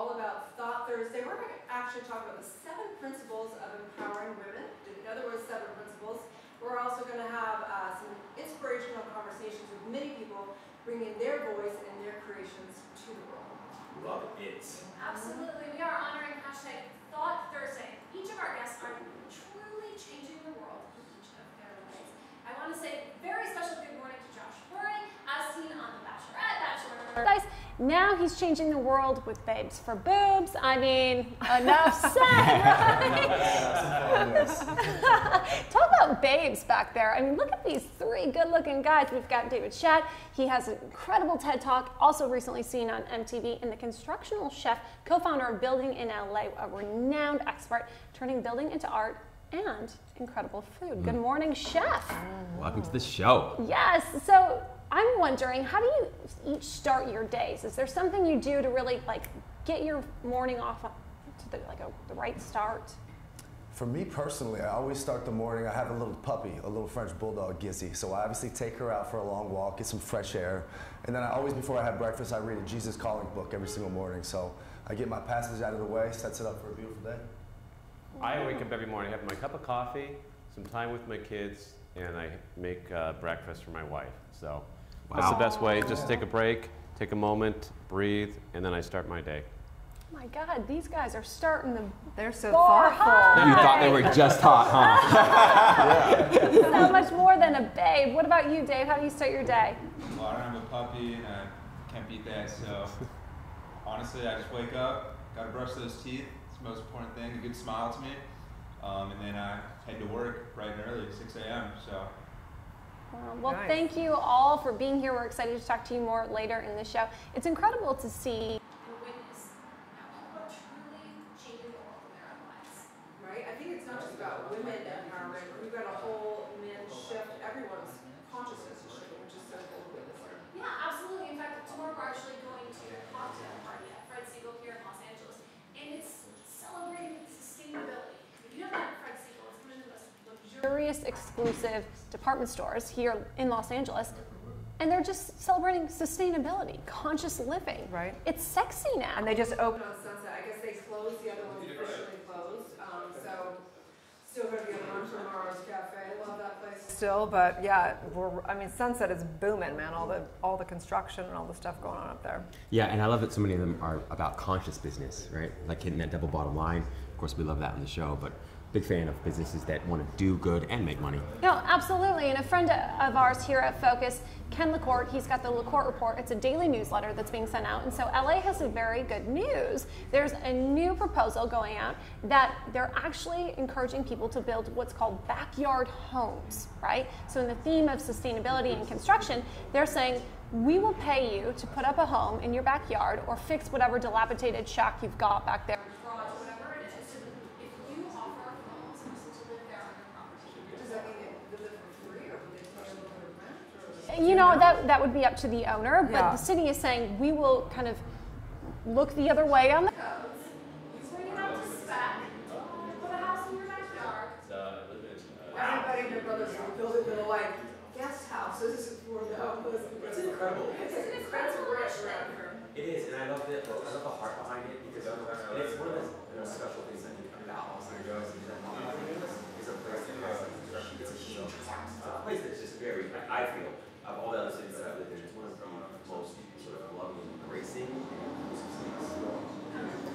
all about Thought Thursday. We're going to actually talk about the 7 principles of empowering women. In other words, 7 principles. We're also going to have some inspirational conversations with many people bringing their voice and their creations to the world. Love it. Absolutely. We are honoring hashtag Thought Thursday. Each of our guests are truly changing the world in each of their ways. I want to say very special good morning to Josh Rory, as seen on The Bachelorette, Bachelor. Guys, now he's changing the world with babes for boobs. I mean, enough said, right? Talk about babes back there. I mean, look at these 3 good-looking guys. We've got David Schatt. He has an incredible TED Talk, also recently seen on MTV, and the constructional chef, co-founder of Building in LA, a renowned expert, turning building into art and incredible food. Good morning, chef. Welcome to the show. Yes. So I'm wondering, how do you each start your days? Is there something you do to really get your morning off to the right start? For me personally, I always start the morning. I have a little puppy, a little French bulldog, Gizzy. So I obviously take her out for a long walk, get some fresh air, and then I always, before I have breakfast, I read a Jesus Calling book every single morning. So I get my passage out of the way, sets it up for a beautiful day. I wake up every morning, have my cup of coffee, some time with my kids, and I make breakfast for my wife. So that's the best way. Just take a break, take a moment, breathe, and then I start my day. Oh my God, these guys are starting the They're so bar thoughtful. high. You thought they were just hot, huh? So much more than a babe. What about you, Dave? How do you start your day? Well, I don't have a puppy, and I can't beat that. So honestly, I just wake up, gotta brush those teeth. It's the most important thing. A good smile to me, and then I head to work bright and early, 6 a.m. So. Well, Nice. Thank you all for being here. We're excited to talk to you more later in the show. It's incredible to see. And witness how people are truly changing the world in their own lives. Right? I think it's not just about women empowerment. We've got a whole men shift. Everyone's consciousness is shifting, which is so cool with this. Yeah, absolutely. In fact, tomorrow we're actually going to a cocktail party at Fred Siegel here in Los Angeles, and it's celebrating sustainability. If you don't know Fred Siegel, it's one of the most Luxurious exclusive department stores here in Los Angeles, and they're just celebrating sustainability, conscious living. Right. It's sexy now. And they just open. On Sunset, I guess they closed, the other one's officially closed. So still going to be a lunch from Tomorrow's Cafe. Love that place. Still, but yeah, I mean, Sunset is booming, man. All the construction and all the stuff going on up there. Yeah, and I love that so many of them are about conscious business, right? Like hitting that double bottom line. Of course, we love that on the show, but big fan of businesses that want to do good and make money. No, absolutely. And a friend of ours here at Focus, Ken LaCourte, he's got the LaCourte Report. It's a daily newsletter that's being sent out. And so LA has some very good news. There's a new proposal going out that they're actually encouraging people to build what's called backyard homes, right? So in the theme of sustainability and construction, they're saying, we will pay you to put up a home in your backyard or fix whatever dilapidated shack you've got back there. whatever it is. If you offer homes to live there on your property, Does that mean they live for free, or do they pay a little bit of rent? Or You know, that would be up to the owner, but Yeah. the city is saying we will kind of look the other way on the you bring it up to spec, put a house in your backyard. Everybody and their brothers are building little guest houses for the homeless. It's incredible. It's an expensive rent around here. It is, and I love the heart behind it because it's one of the most special things I think about Los Angeles is that it's a place that has it's a huge heart. It's a place that's just very, I feel, of all the other cities that I've lived in, it's one of the most sort of loving, embracing, and inclusive cities.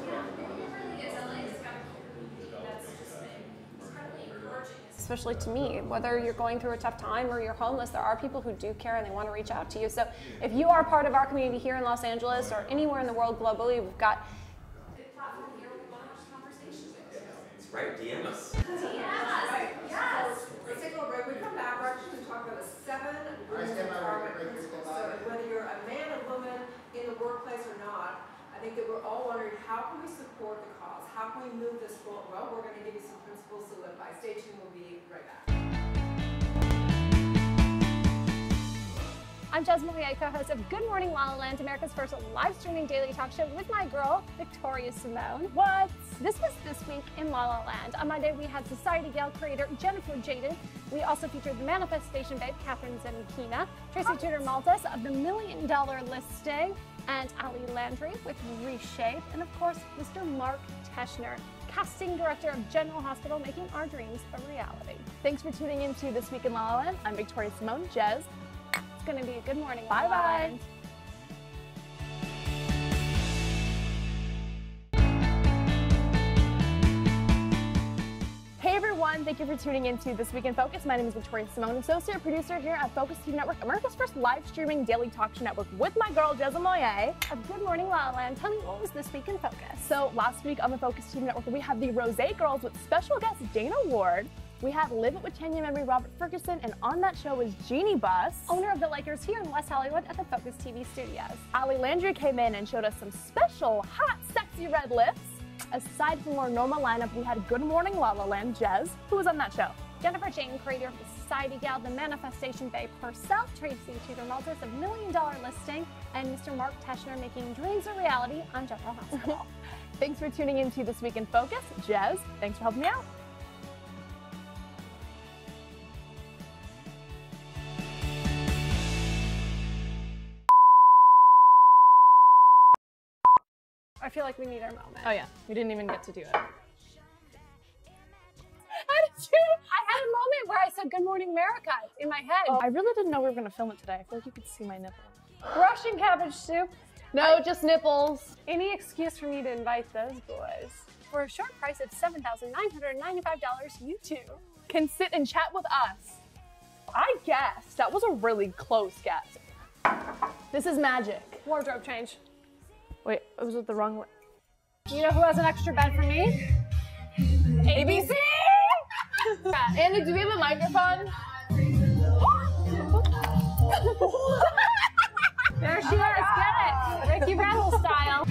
Yeah, it really is. LA has got a community that's just been incredibly encouraging. especially to me, whether you're going through a tough time or you're homeless, there are people who do care and they want to reach out to you. So if you are part of our community here in Los Angeles or anywhere in the world globally, we've got The platform here, we want to have conversations with you. It's right, DM us. Right. Yes. So let's take a little break. We come back, we're actually going to talk about the 7 women's empowerment principles. So whether you're a man or woman in the workplace or not, I think that we're all wondering, how can we support the cause? How can we move this forward? Well, we're going to give you some principles to live by. Stay tuned, we'll be right back. I'm Jasmine Leah, co-host of Good Morning LaLaLand, America's first live streaming daily talk show with my girl, Victoria Simone. What's This was This Week in La La Land. On Monday, we had Society Gal creator Jennifer Jaden. We also featured the Manifestation Babe, Catherine Zenkina, Tracy Tudor Maltas of the $1 Million Listing, and Ali Landry with Reshape, and of course, Mr. Mark Teschner, casting director of General Hospital, making our dreams a reality. Thanks for tuning in to This Week in La La Land. I'm Victoria Simone. Jez. It's going to be a good morning. Bye-bye. Hey everyone, thank you for tuning in to This Week in Focus. My name is Victoria Simone, associate producer here at Focus TV Network, America's first live streaming daily talk show network, with my girl, Jez Moye. Good morning, La La Land. Tell me, what was This Week in Focus? So last week on the Focus TV Network, we had the Rosé Girls with special guest Dana Ward. We had Live It with Tanya Memory, Robert Ferguson, and on that show was Jeannie Buss, owner of the Lakers here in West Hollywood at the Focus TV studios. Ali Landry came in and showed us some special, hot, sexy red lips. Aside from our normal lineup, we had Good Morning La La Land, Jez. Who was on that show? Jennifer Jaden, creator of the Society Gal, the Manifestation Babe herself, Tracy Tudor Maltas of $1 Million Listing, and Mr. Mark Teschner making dreams a reality on General Hospital. Thanks for tuning in to This Week in Focus. Jez, thanks for helping me out. I feel like we need our moment. Oh yeah, we didn't even get to do it. I had a moment where I said Good Morning America in my head. I really didn't know we were going to film it today. I feel like you could see my nipple. Russian cabbage soup. No, just nipples. Any excuse for me to invite those boys. For a short price of $7,995, you two Can sit and chat with us. I guessed. That was a really close guess. This is magic. wardrobe change. Wait, was it the wrong way? You know who has an extra bed for me? ABC! Andy, do we have a microphone? There she is, get it! Ricky Rattle style.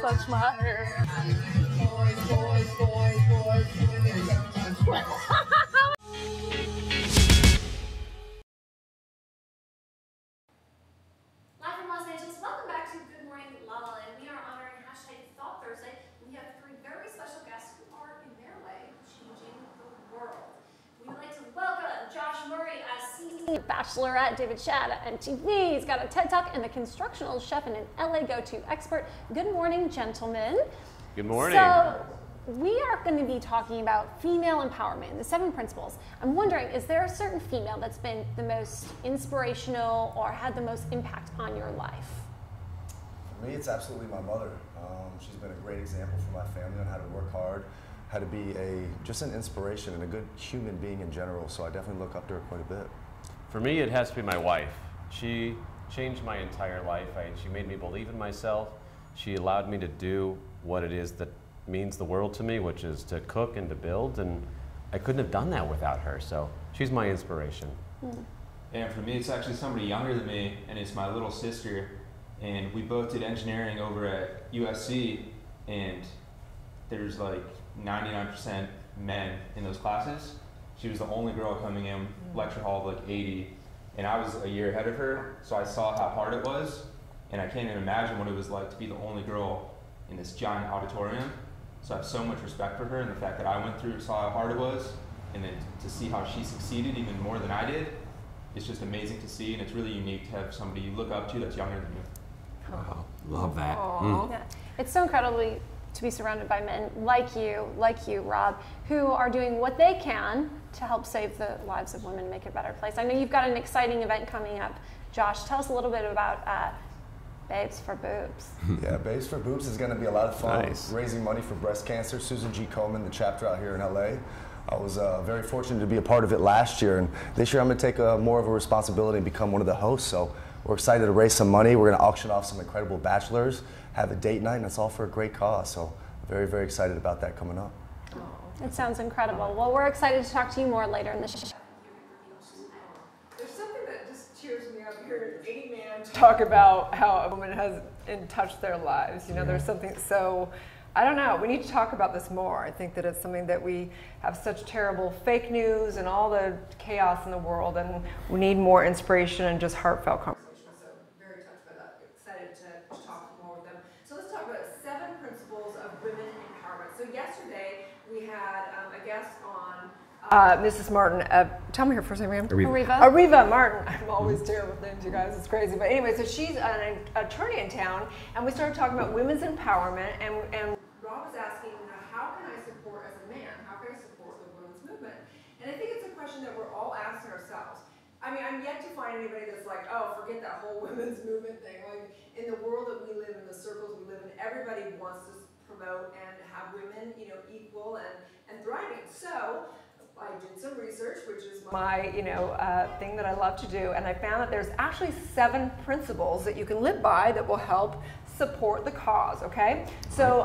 Touch my hair. Live from Los Angeles, welcome back to Good Morning La La Land. We are honoring #Thought Thursday. We have three very special guests who are, in their way, changing the world. We would like to welcome Josh Murray as senior Bachelorette, David Shad at MTV. He's got a TED Talk and a constructional chef and an LA go-to expert. Good morning, gentlemen. Good morning. So we are going to be talking about female empowerment, the 7 principles. I'm wondering, is there a certain female that's been the most inspirational or had the most impact on your life? For me, it's absolutely my mother. She's been a great example for my family on how to work hard, how to be just an inspiration and a good human being in general. So I definitely look up to her quite a bit. For me, it has to be my wife. She changed my entire life. She made me believe in myself. She allowed me to do what it is that means the world to me, which is to cook and to build, and I couldn't have done that without her, so she's my inspiration. And for me, it's actually somebody younger than me, and it's my little sister, and we both did engineering over at USC, and there's like 99% men in those classes. She was the only girl coming in, lecture hall of like 80, and I was a year ahead of her, so I saw how hard it was, and I can't even imagine what it was like to be the only girl in this giant auditorium. So I have so much respect for her and the fact that I went through, saw how hard it was, and then to see how she succeeded even more than I did, it's just amazing to see, and it's really unique to have somebody you look up to that's younger than you. Wow, love that. Yeah. It's so incredibly to be surrounded by men like you, Rob, who are doing what they can to help save the lives of women and make it a better place. I know you've got an exciting event coming up. Josh, tell us a little bit about Babes for Boobs. Yeah, Babes for Boobs is going to be a lot of fun. Nice. Raising money for breast cancer. Susan G. Komen, the chapter out here in LA. I was very fortunate to be a part of it last year, and this year I'm going to take more of a responsibility and become one of the hosts. So we're excited to raise some money. We're going to auction off some incredible bachelors, have a date night, and it's all for a great cause. So very, very excited about that coming up. It sounds incredible. Well, we're excited to talk to you more later in the show. There's something that just cheers me up here. Any man Talk about how a woman has touched their lives. You know, there's something so I don't know. We need to talk about this more. I think that it's something that we have such terrible fake news and all the chaos in the world, and we need more inspiration and just heartfelt conversation. So very touched by that. Excited to talk more with them. So let's talk about 7 principles of women empowerment. So yesterday we had a guest on. Mrs. Martin, tell me her first name, ma'am. Ariva Martin. I'm always terrible with names, you guys. It's crazy. But anyway, so she's an attorney in town, and we started talking about women's empowerment. And Rob was asking, how can I support as a man? How can I support the women's movement? And I think it's a question that we're all asking ourselves. I mean, I'm yet to find anybody that's like, oh, forget that whole women's movement thing. Like, in the world that we live in, the circles we live in, everybody wants to promote and have women, equal and thriving. So I did some research, which is my thing that I love to do, and I found that there's actually 7 principles that you can live by that will help support the cause, okay? So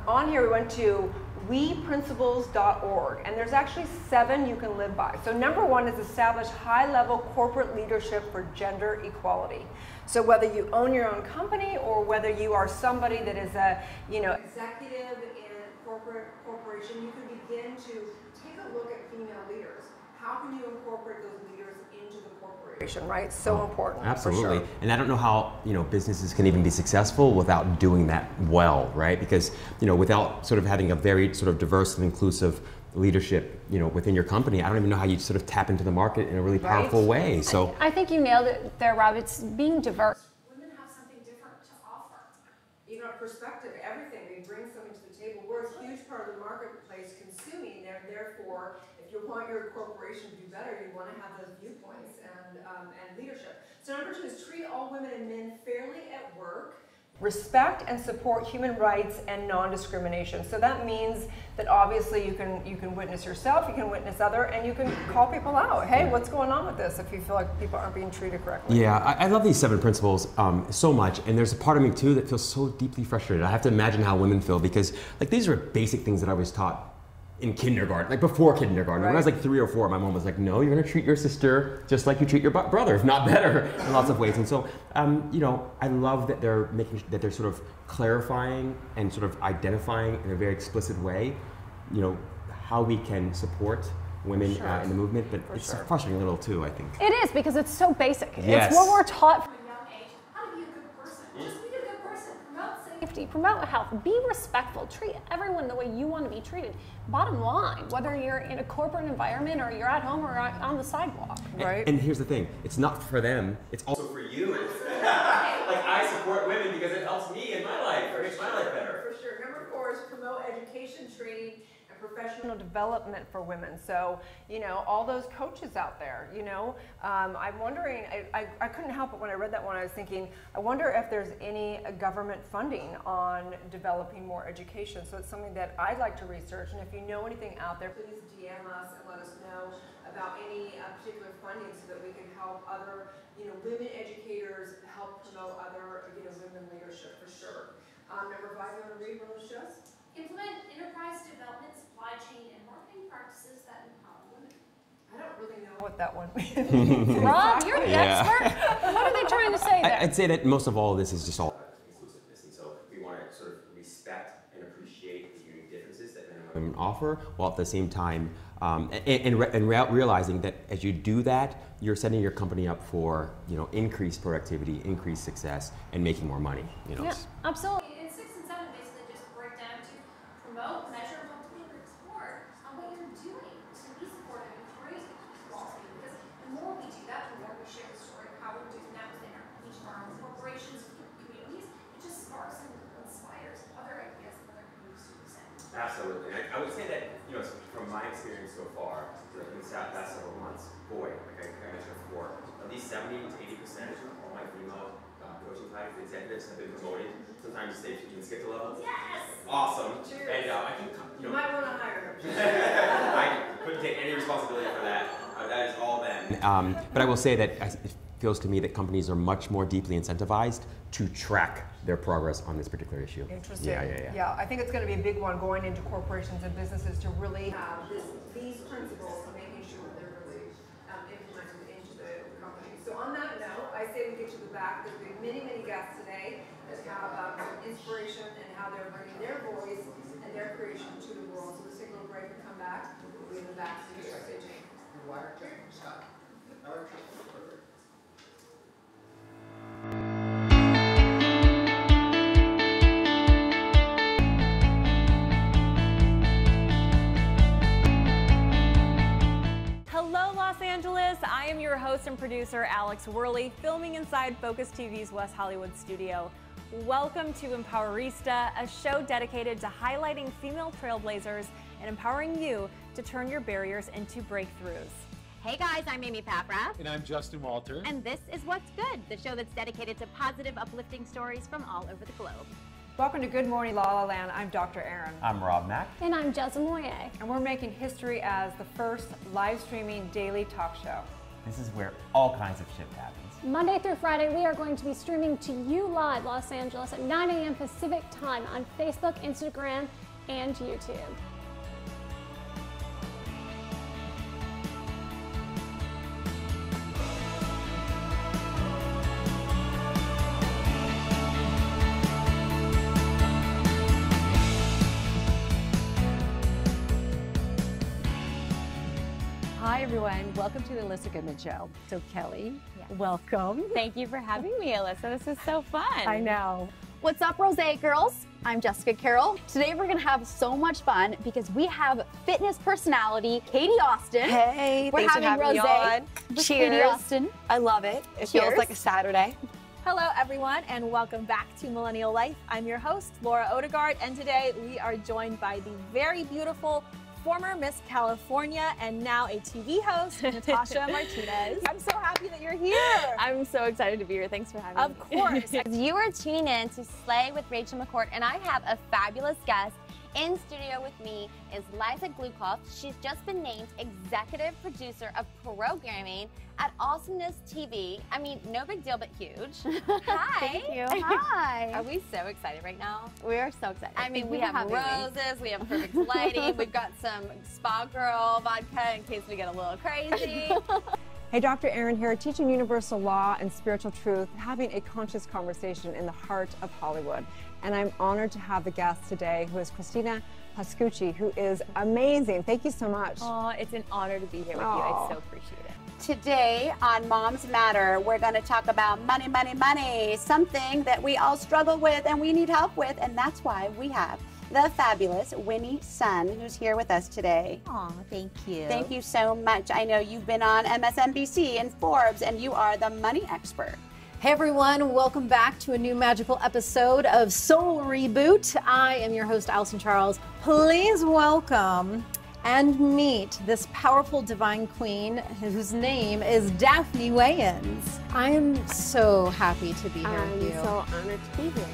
on here we went to weprinciples.org, and there's actually 7 you can live by. So number 1 is establish high-level corporate leadership for gender equality. So whether you own your own company or whether you are somebody that is a, executive in corporation, you can begin to take a look at female leaders. How can you incorporate those leaders into the corporation, right? So important. Absolutely. For sure. And I don't know how, businesses can even be successful without doing that well, right? Because, without sort of having a very sort of diverse and inclusive leadership, within your company, I don't even know how you sort of tap into the market in a really powerful way. So I think you nailed it there, Rob. It's being diverse. Women have something different to offer. Even our perspective, everything, we bring something to the table. We're a huge part of the marketplace consuming, and therefore, if you want your corporation to do better, you want to have those viewpoints and leadership. So number 2 is treat all women and men fairly at work. Respect and support human rights and non-discrimination. So that means that obviously you can witness yourself, you can witness other, and you can call people out. Hey, what's going on with this if you feel like people aren't being treated correctly? Yeah, I love these 7 principles so much, and there's a part of me too that feels so deeply frustrated. I have to imagine how women feel because these are basic things that I was taught in kindergarten, like before kindergarten. Right. When I was like 3 or 4, my mom was like, no, you're gonna treat your sister just like you treat your brother, if not better, in lots of ways. And so, I love that they're sort of clarifying and sort of identifying in a very explicit way, how we can support women in the movement, but it's frustrating a little too, I think. It is, because it's so basic. Yes. It's what we're taught From a young age, how to be a good person. Just be a good person. Promote safety, promote health, be respectful, treat everyone the way you want to be treated. Bottom line, whether you're in a corporate environment or you're at home or on the sidewalk. Right. And here's the thing, it's not for them, it's also for you. Like, I support women because it helps me in my life, or makes my life better. For sure. Number 4 is promote education, training, and professional development for women. So, all those coaches out there, I'm wondering, I couldn't help it when I read that one, I was thinking, I wonder if there's any government funding on developing more education. So it's something that I'd like to research, and if you know anything out there, please DM us and let us know about any particular funding so that we can help other, women educators, help promote other, women leadership for sure. Number 5, you want to read one of those shows? Implement enterprise development, supply chain, and marketing practices that empower women. I don't really know what that one means. Rob, you're the expert. What are they trying to say there? I'd say that most of all this is just all inclusiveness, and so we want to sort of respect and appreciate the unique differences that men and women offer, while at the same time, realizing that as you do that, you're setting your company up for increased productivity, increased success, and making more money. Yeah, absolutely. In 6 and 7, basically just break down to promote, measure, multiply, report on what you're doing to be supportive and create equality. Because the more we do that, the more we share the story of how we're doing that within each of our own corporations, communities. It just sparks and inspires other ideas and other communities to do the same. Absolutely. And I would say that, from my experience so far, in the past several months, boy, like I mentioned before, at least 70 to 80% of all my female coaching clients, the executives have been promoted. Sometimes they even skip the levels. Yes! Awesome. Cheers. And I can, you might want to hire them. I couldn't take any responsibility for that. That is all them. But I will say that it feels to me that companies are much more deeply incentivized to track their progress on this particular issue. Interesting. Yeah. I think it's going to be a big one going into corporations and businesses to really have these principles and making sure that they're really implemented into the company. So on that note, I say we get to the back because we many, many guests today that have some inspiration and how they're bringing their voice and their creation to the world. So let's take a little break and come back. We'll be in the back. So stay tuned. Hello, Los Angeles. I am your host and producer, Alex Worley, filming inside Focus TV's West Hollywood studio. Welcome to Empowerista, a show dedicated to highlighting female trailblazers and empowering you to turn your barriers into breakthroughs. Hey guys, I'm Amy Paprath. And I'm Justin Walter. And this is What's Good, the show that's dedicated to positive, uplifting stories from all over the globe. Welcome to Good Morning La La Land. I'm Dr. Erin. I'm Rob Mack. And I'm Jessa Moye. And we're making history as the first live streaming daily talk show. This is where all kinds of shit happens. Monday through Friday, we are going to be streaming to you live, Los Angeles, at 9 a.m. Pacific time on Facebook, Instagram, and YouTube. Hi everyone, welcome to the Alyssa Goodman Show. So Kelly, welcome. Thank you for having me, Alyssa. This is so fun. I know. What's up, Rose girls? I'm Jessica Carroll. Today we're gonna have so much fun because we have fitness personality Katie Austin. Hey, we're thanks for having me on. with Cheers. Katie Austin. I love it. It Cheers. feels like a Saturday. Hello, everyone, and welcome back to Millennial Life. I'm your host, Laura Odegaard, and today we are joined by the very beautiful former Miss California and now a TV host, Natasha Martinez. I'm so happy that you're here. I'm so excited to be here. Thanks for having me. Of course. You are tuning in to Slay with Rachel McCourt, and I have a fabulous guest. In studio with me is Liza Glukoff. She's just been named executive producer of programming at Awesomeness TV. I mean, no big deal, but huge. Hi. Thank you. Hi. Are we so excited right now? We are so excited. I mean, Thank we you for have having me. roses, we have perfect lighting, we've got some Spa Girl vodka in case we get a little crazy. Hey, Dr. Erin here, teaching universal law and spiritual truth, having a conscious conversation in the heart of Hollywood. And I'm honored to have the guest today, who is Christina Pascucci, who is amazing. Thank you so much. Oh, it's an honor to be here with you. I so appreciate it. Today on Moms Matter, we're going to talk about money, money, money, something that we all struggle with and we need help with, and that's why we have the fabulous Winnie Sun, who's here with us today. Aw, thank you. Thank you so much. I know you've been on MSNBC and Forbes, and you are the money expert. Hey everyone, welcome back to a new magical episode of Soul Reboot. I am your host, Allison Charles. Please welcome and meet this powerful divine queen whose name is Daphne Wayans. I am so happy to be here with you. I'm so honored to be here.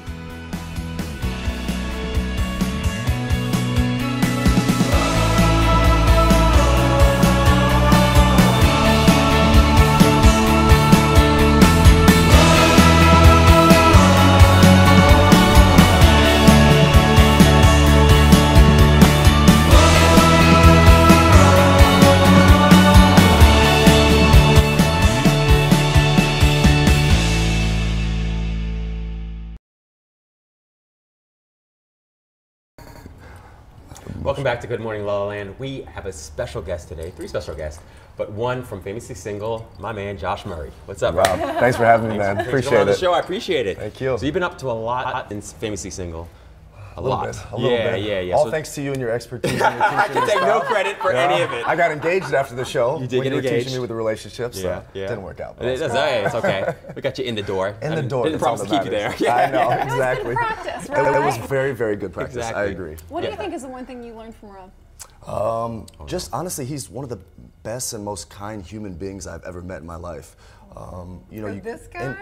Welcome back to Good Morning La La Land. We have a special guest today, 3 special guests, but one from Famously Single, my man Josh Murray. What's up, Rob? Thanks for having me, man. Thanks Appreciate for coming on it. the show. I appreciate it. Thank you. So you've been up to a lot in Famously Single. A little lot. bit. A little bit. Yeah. All So thanks to you and your expertise. And your I can take no credit for any of it. I got engaged after the show. You did when get you were engaged. teaching me with the relationships. Yeah. So it didn't work out. but It's okay. We got you in the door. In the door. Didn't that's all promise to keep you that there. matters. I know, It was exactly. good practice, right? It was very, very good practice. Exactly. I agree. What do you think is the one thing you learned from Rob? Just honestly, he's one of the best and most kind human beings I've ever met in my life. This guy?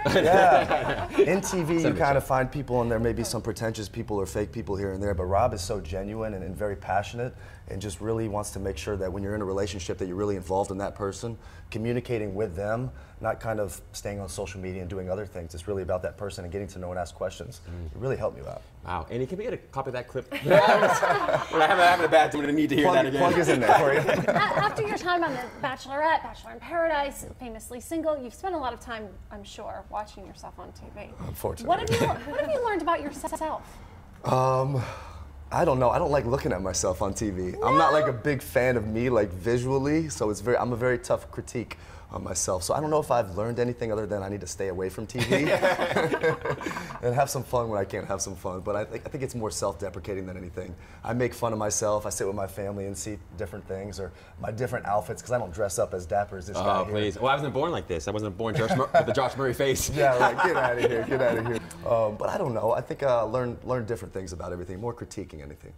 In TV, you kind of find people, and there may be some pretentious people or fake people here and there, but Rob is so genuine and very passionate, and just really wants to make sure that when you're in a relationship that you're really involved in that person, communicating with them, not kind of staying on social media and doing other things. It's really about that person and getting to know and ask questions. It really helped you out. Wow. Andy, can we get a copy of that clip? We're having a bad day. We need to hear that again. Plug is in there for you. After your time on The Bachelorette, Bachelor in Paradise, Famously Single, you've spend a lot of time, I'm sure, watching yourself on TV. Unfortunately. What have you learned about yourself? I don't know. I don't like looking at myself on TV. No. I'm not like a big fan of me like visually, so I'm a very tough critique on myself. So I don't know if I've learned anything other than I need to stay away from TV and have some fun when I can't have some fun. But I think it's more self-deprecating than anything. I make fun of myself. I sit with my family and see different things or my different outfits because I don't dress up as dapper as this guy here. Please. Well, I wasn't born like this. I wasn't born with the Josh Murray face. Yeah, right. Get out of here. Get out of here. But I don't know. I think learn different things about everything. More critiquing anything.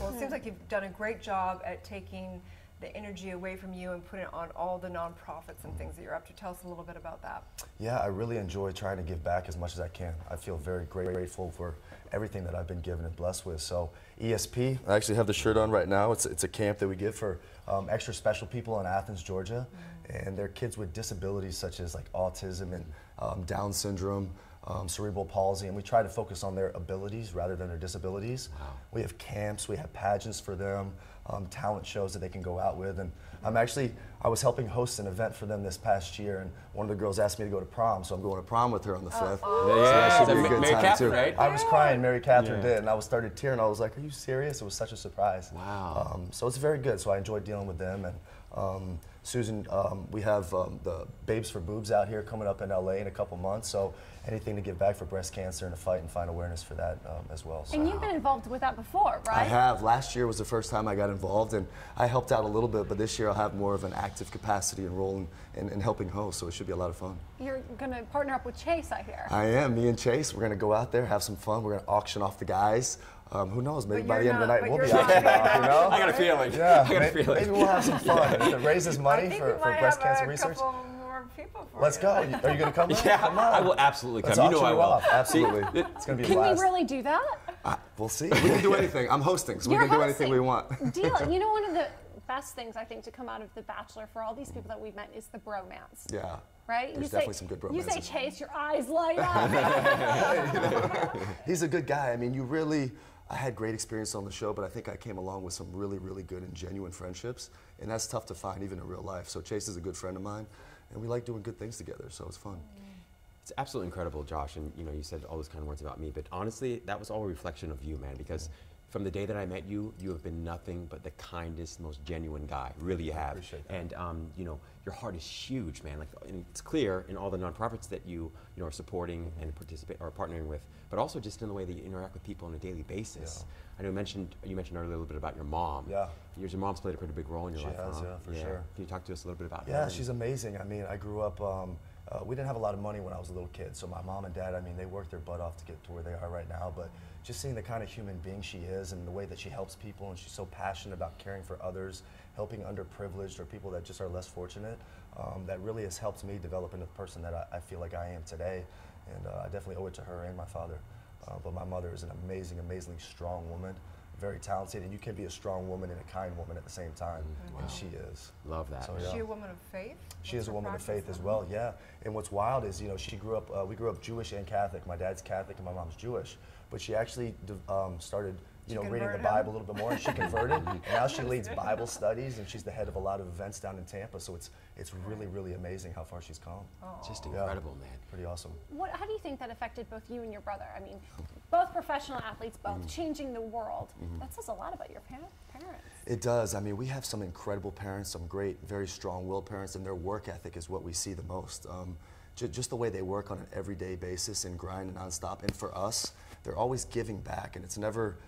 Well, it seems like you've done a great job at taking the energy away from you and putting it on all the nonprofits and things that you're up to. Tell us a little bit about that. Yeah, I really enjoy trying to give back as much as I can. I feel very grateful for everything that I've been given and blessed with. So ESP, I actually have the shirt on right now. It's a camp that we give for extra special people in Athens, Georgia. And they're kids with disabilities such as like autism and Down syndrome, cerebral palsy, and we try to focus on their abilities rather than their disabilities. Wow. We have camps, we have pageants for them, talent shows that they can go out with, and I was helping host an event for them this past year, and one of the girls asked me to go to prom, so I'm going to prom with her on the 5th. So that should be a good time too. Right? I was crying, Mary Catherine did, and I started tearing. I was like, "Are you serious?" It was such a surprise. Wow. So it's very good. So I enjoyed dealing with them, and Susan, we have the Babes for Boobs out here coming up in LA in a couple months. So anything to give back for breast cancer and to fight and find awareness for that as well. So. And you've been involved with that before, right? I have. Last year was the first time I got involved, and I helped out a little bit, but this year I'll have more of an active capacity and role in helping host, so it should be a lot of fun. You're going to partner up with Chase, I hear. I am. Me and Chase, we're going to go out there, have some fun. We're going to auction off the guys. Who knows? Maybe by the end of the night we'll be auctioning off, you know? I got a feeling. Yeah, I got a feeling. Maybe we'll have some fun. If it raises money for breast cancer research. Let's go. Are you going to come? Yeah, come on. I will absolutely come. Let's you know I auction will. Off. Absolutely. It's going to be a Can blast. we really do that? We'll see. We can do anything. I'm hosting, so we can do anything we want. Deal. You know, one of the best things I think to come out of The Bachelor for all these people that we've met is the bromance. Yeah. Right? There's definitely some good bromance. You say Chase, your eyes light up. He's a good guy. I mean, I had great experience on the show, but I think I came along with some really, really good and genuine friendships, and that's tough to find even in real life. So Chase is a good friend of mine, and we like doing good things together, so it's fun. It's absolutely incredible, Josh, and you said all those kind of words about me, but honestly, that was all a reflection of you, man, because from the day that I met you, you have been nothing but the kindest, most genuine guy. Really, you have. I appreciate that. And your heart is huge, man. Like, and it's clear in all the nonprofits that you are supporting and participate or partnering with, but also just in the way that you interact with people on a daily basis. Yeah. I know you mentioned earlier a little bit about your mom. Yeah. Your mom's played a pretty big role in your life. She has, yeah, for sure. Can you talk to us a little bit about her? Yeah, she's amazing. I mean, I grew up. We didn't have a lot of money when I was a little kid, so my mom and dad, I mean, they worked their butt off to get to where they are right now, but just seeing the kind of human being she is and the way that she helps people, and she's so passionate about caring for others, helping underprivileged or people that just are less fortunate, that really has helped me develop into the person that I feel like I am today, and I definitely owe it to her and my father. But my mother is an amazingly strong woman, very talented, and you can be a strong woman and a kind woman at the same time, and she is. Love that. So, yeah. Is she a woman of faith? She is a woman of faith as well, yeah. And what's wild is, she grew up, we grew up Jewish and Catholic. My dad's Catholic and my mom's Jewish, but she actually started reading the Bible a little bit more, and she converted. And now she leads Bible studies, and she's the head of a lot of events down in Tampa. So it's really amazing how far she's come. It's just incredible, man. Pretty awesome. How do you think that affected both you and your brother? I mean, both professional athletes, both changing the world. That says a lot about your parents. It does. I mean, we have some incredible parents, some great, very strong-willed parents, and their work ethic is what we see the most. Just the way they work on an everyday basis and grind and nonstop. And for us, they're always giving back, and it's never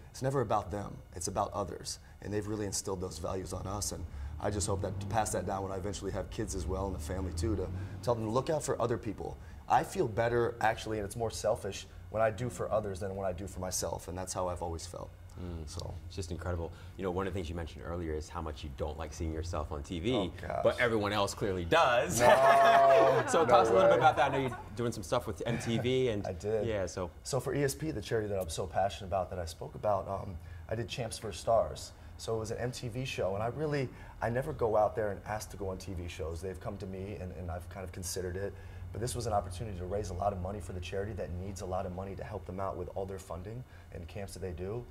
about them. It's about others, and they've really instilled those values on us. And I just hope that to pass that down when I eventually have kids as well and the family too, to tell them to look out for other people. I feel better actually, and it's more selfish when I do for others than when I do for myself, and that's how I've always felt. So it's just incredible. One of the things you mentioned earlier is how much you don't like seeing yourself on TV, oh, but everyone else clearly does. No, so tell us a little bit about that. I know you're doing some stuff with MTV, and I did. Yeah. So for ESP, the charity that I'm so passionate about, that I spoke about, I did Champs for Stars. So it was an MTV show, and I never go out there and ask to go on TV shows. They've come to me, and I've kind of considered it. But this was an opportunity to raise a lot of money for the charity that needs a lot of money to help them out with all their funding and camps that they do.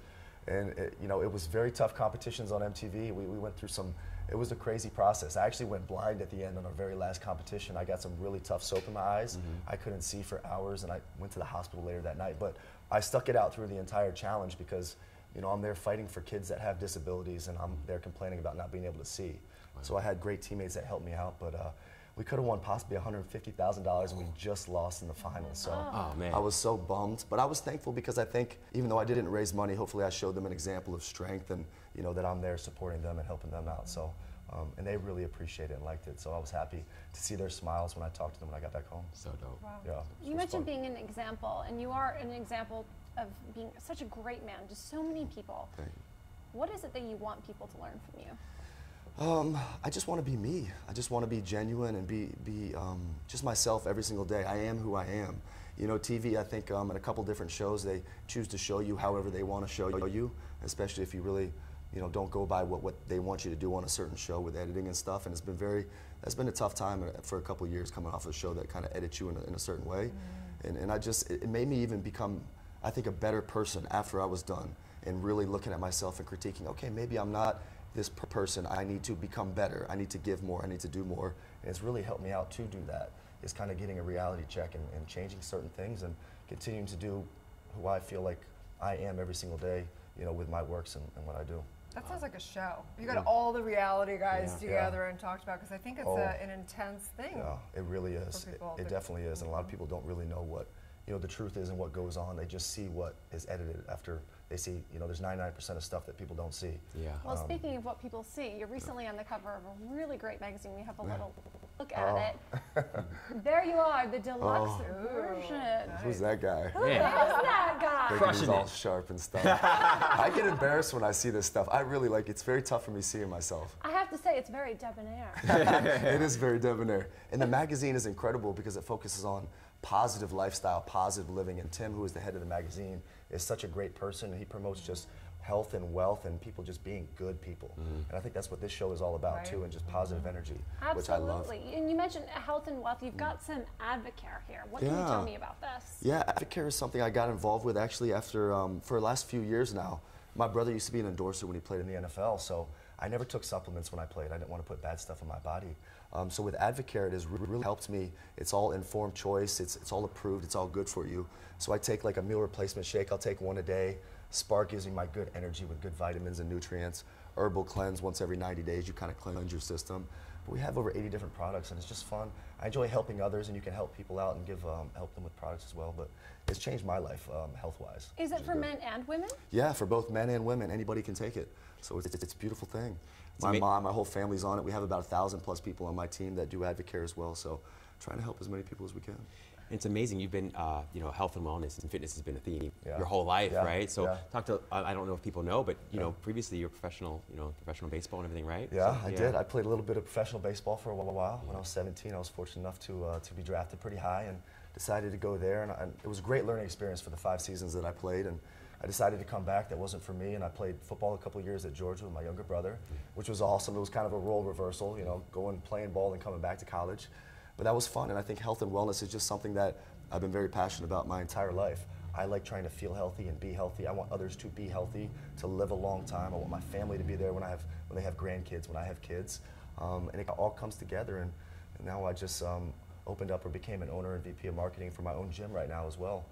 And it was very tough competitions on MTV. We went through some it was a crazy process. I actually went blind at the end on our very last competition. I got some really tough soap in my eyes. I couldn't see for hours, and I went to the hospital later that night. But I stuck it out through the entire challenge because, you know, I'm there fighting for kids that have disabilities, and I'm there complaining about not being able to see. So I had great teammates that helped me out, but we could have won possibly $150,000, and we just lost in the finals. So I was so bummed, but I was thankful because I think even though I didn't raise money, hopefully I showed them an example of strength, and you know that I'm there supporting them and helping them out. So, and they really appreciated it and liked it. So I was happy to see their smiles when I talked to them when I got back home. So dope. Wow. Yeah. You mentioned being an example, and you are an example of being such a great man to so many people. Thank you. What is it that you want people to learn from you? I just want to be me. I just want to be genuine and be just myself every single day. I am who I am. You know, TV, I think in a couple different shows, they choose to show you however they want to show you, especially if you really, you know, don't go by what they want you to do on a certain show with editing and stuff. And it's been that's been a tough time for a couple years coming off a show that kind of edits you in a certain way. And it made me even become, I think, a better person after I was done and really looking at myself and critiquing, okay, maybe I'm not this person, I need to become better, I need to give more, I need to do more. And it's really helped me out to do that. It's kind of getting a reality check and changing certain things and continuing to do who I feel like I am every single day, you know, with my works and what I do. That sounds like a show. You got all the reality guys together and talked about, because I think it's an intense thing. Yeah, it really is. It definitely is. And a lot of people don't really know what, you know, the truth is and what goes on. They just see what is edited after they see, you know, there's 99% of stuff that people don't see. Yeah. Well, speaking of what people see, you're recently on the cover of a really great magazine. We have a little look at it. There you are, the deluxe version. Who's that guy? Who's that guy? He's all sharp and stuff. I get embarrassed when I see this stuff. I really like, it's very tough for me seeing myself. I have to say, it's very debonair. It is very debonair. And the magazine is incredible because it focuses on positive lifestyle, positive living. And Tim, who is the head of the magazine, is such a great person. And he promotes just health and wealth and people just being good people. And I think that's what this show is all about too, and just positive energy, which I love. Absolutely. And you mentioned health and wealth. You've got some Advocare here. What can you tell me about this? Yeah, Advocare is something I got involved with actually after, for the last few years now. My brother used to be an endorser when he played in the NFL, so I never took supplements when I played. I didn't want to put bad stuff in my body. So with Advocare, it has really helped me. It's all informed choice. It's all approved. It's all good for you. So I take like a meal replacement shake. I'll take one a day. Spark gives me my good energy with good vitamins and nutrients. Herbal cleanse once every 90 days. You kind of cleanse your system. But we have over 80 different products, and it's just fun. I enjoy helping others, and you can help people out and help them with products as well. But it's changed my life health-wise. Is it for men and women? Yeah, for both men and women. Anybody can take it. So it's a beautiful thing. My mom, my whole family's on it. We have about 1,000+ people on my team that do Advocare as well. So trying to help as many people as we can. It's amazing. You've been, you know, health and wellness and fitness has been a theme your whole life, right? So talk to, I don't know if people know, but you know, previously you're professional, you know, professional baseball and everything, right? Yeah, so, I did. I played a little bit of professional baseball for a while. When I was 17, I was fortunate enough to be drafted pretty high and decided to go there. And it was a great learning experience for the 5 seasons that I played. And I decided to come back. That wasn't for me. And I played football a couple of years at Georgia with my younger brother, which was awesome. It was kind of a role reversal, you know, going playing ball and coming back to college. But that was fun. And I think health and wellness is just something that I've been very passionate about my entire life. I like trying to feel healthy and be healthy. I want others to be healthy, to live a long time. I want my family to be there when they have grandkids, when I have kids. And it all comes together. And now I just opened up or became an owner and VP of marketing for my own gym right now as well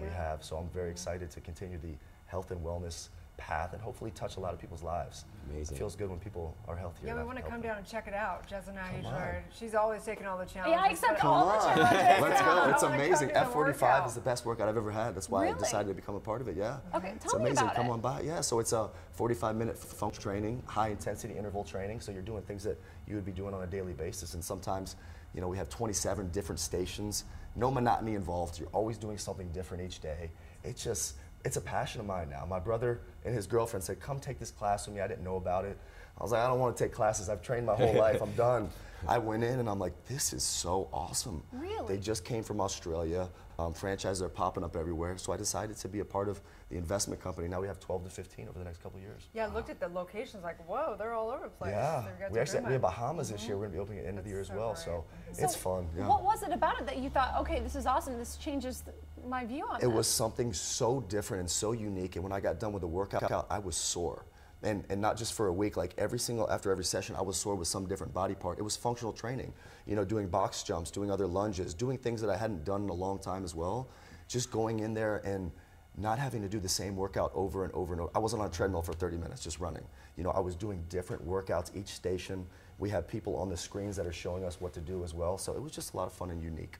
we have. So I'm very excited to continue the health and wellness path and hopefully touch a lot of people's lives. Amazing. It feels good when people are healthier. Yeah, we want to come down and check it out. Jess and I, she's always taking all the challenges. Yeah, I accept all the challenges. Let's go. It's amazing. F45 is the best workout I've ever had. That's why I decided to become a part of it. Yeah. Okay, it's amazing. Come on by. Yeah, so it's a 45-minute function training, high intensity interval training. So you're doing things that you would be doing on a daily basis. And sometimes, you know, we have 27 different stations. No monotony involved. You're always doing something different each day. It's a passion of mine now. My brother and his girlfriend said, come take this class with me. I didn't know about it. I was like, I don't want to take classes. I've trained my whole life. I'm done. I went in and I'm like, this is so awesome. Really? They just came from Australia. Franchises are popping up everywhere. So I decided to be a part of the investment company. Now we have 12 to 15 over the next couple of years. Yeah, I looked at the locations like, whoa, they're all over the place. Yeah, we have Bahamas this year. We're going to be opening at the end of the year as well. So it's fun. Yeah. What was it about it that you thought, okay, this is awesome, this changes my view on it? It was something so different and so unique. And when I got done with the workout, I was sore. And not just for a week, like after every session, I was sore with some different body part. It was functional training, you know, doing box jumps, doing other lunges, doing things that I hadn't done in a long time as well. Just going in there and not having to do the same workout over and over and over. I wasn't on a treadmill for 30 minutes just running. You know, I was doing different workouts each station. We have people on the screens that are showing us what to do as well. So it was just a lot of fun and unique.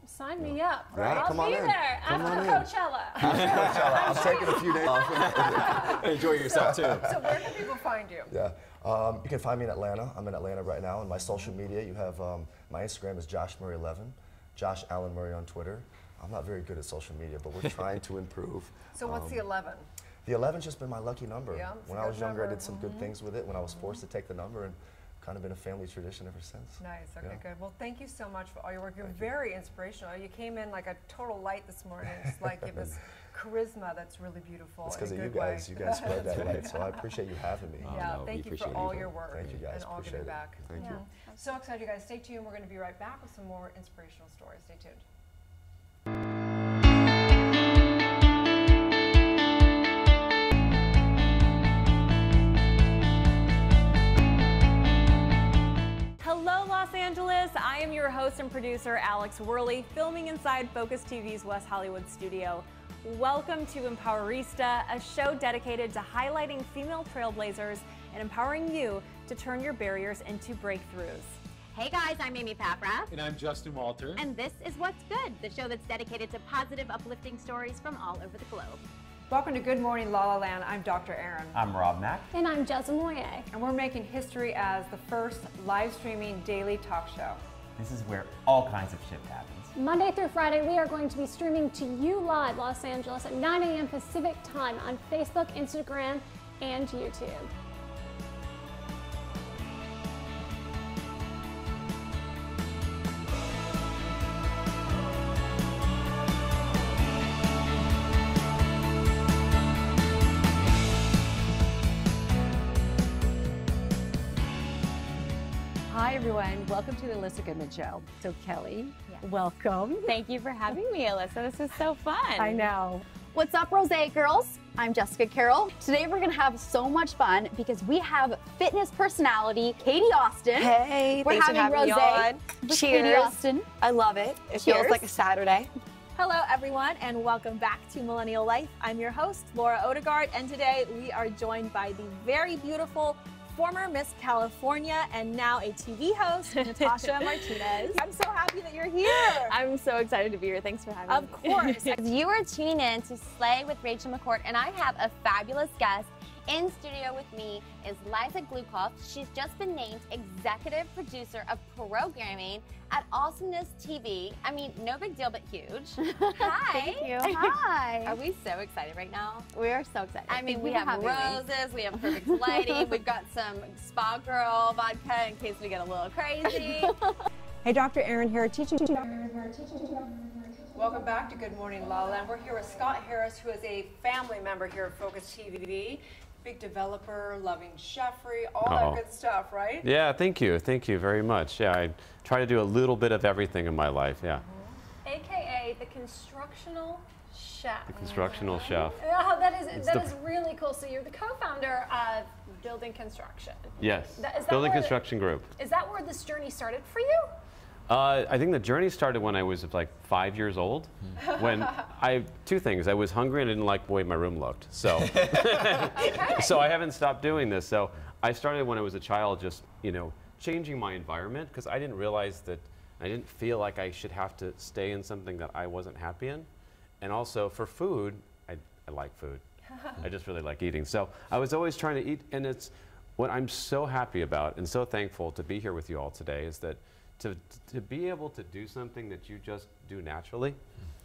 Sign me up. Right? I'll be there after Coachella. I'm taking a few days off. Enjoy yourself too. So where can people find you? Yeah, you can find me in Atlanta. I'm in Atlanta right now. On my social media, you have my Instagram is Josh Murray 11, Josh Allen Murray on Twitter. I'm not very good at social media, but we're trying to improve. So what's the 11? The 11's just been my lucky number. Yeah, when I was younger, I did some good things with it. When I was forced to take the number, and kind of been a family tradition ever since. Nice, okay, Yeah. good. Well, thank you so much for all your work. You're very inspirational. You came in like a total light this morning. It's like you have this charisma that's really beautiful. It's because of in a you good way. guys. You guys spread that light, so I appreciate you having me. Yeah, thank you for all your work. Thank you guys. And all Appreciate giving it. back. Thank you. So excited, you guys. Stay tuned. We're going to be right back with some more inspirational stories. Stay tuned. Hello, Los Angeles. I am your host and producer, Alex Worley, filming inside Focus TV's West Hollywood studio. Welcome to Empowerista, a show dedicated to highlighting female trailblazers and empowering you to turn your barriers into breakthroughs. Hey guys, I'm Amy Papra. And I'm Justin Walter. And this is What's Good, the show that's dedicated to positive, uplifting stories from all over the globe. Welcome to Good Morning La La Land. I'm Dr. Erin. I'm Rob Mack. And I'm Jessa Moye. And we're making history as the first live streaming daily talk show. This is where all kinds of shit happens. Monday through Friday, we are going to be streaming to you live, Los Angeles, at 9 a.m. Pacific time on Facebook, Instagram, and YouTube. Hi everyone, welcome to the Alyssa Goodman Show. So Kelly, welcome. Thank you for having me, Alyssa. This is so fun. I know. What's up, Rose girls? I'm Jessica Carroll. Today we're gonna have so much fun because we have fitness personality Katie Austin. Hey, we're thanks for having me on. with Cheers. Katie Austin. I love it. It Cheers. feels like a Saturday. Hello everyone and welcome back to Millennial Life. I'm your host, Laura Odegaard, and today we are joined by the very beautiful former Miss California and now a TV host, Natasha Martinez. I'm so happy that you're here. I'm so excited to be here. Thanks for having me. Of course. You are tuning in to Slay with Rachel McCourt, and I have a fabulous guest. In studio with me is Liza Glukoff. She's just been named executive producer of programming at Awesomeness TV. I mean, no big deal, but huge. Hi. Thank you. Hi. Are we so excited right now? We are so excited. I mean, Thank we you for have having me. roses, we have perfect lighting, we've got some Spa Girl vodka in case we get a little crazy. Hey, Dr. Erin here, teaching. Welcome back to Good Morning La La Land. We're here with Scott Harris, who is a family member here at Focus TV. Big developer, loving chefry, all that good stuff, right? Yeah, thank you very much. Yeah, I try to do a little bit of everything in my life, yeah. AKA the constructional chef. The constructional chef. Oh, that is really cool. So you're the co-founder of Building Construction. Yes, Is that Building where Construction Group. Is that where this journey started for you? I think the journey started when I was like 5 years old. When two things. I was hungry and I didn't like the way my room looked. So, so I haven't stopped doing this. So I started when I was a child, just changing my environment because I didn't realize that I didn't feel like I should have to stay in something that I wasn't happy in. And also for food, I like food. I just really like eating. So I was always trying to eat, and it's what I'm so happy about and so thankful to be here with you all today is that to be able to do something that you just do naturally,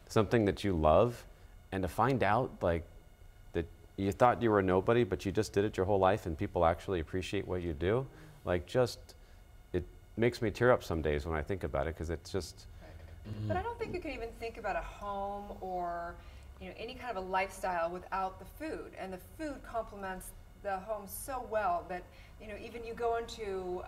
something that you love, and to find out like that you thought you were a nobody, but you just did it your whole life and people actually appreciate what you do, like just, it makes me tear up some days when I think about it because it's just. But I don't think you can even think about a home or any kind of a lifestyle without the food, and the food complements the home so well that even you go into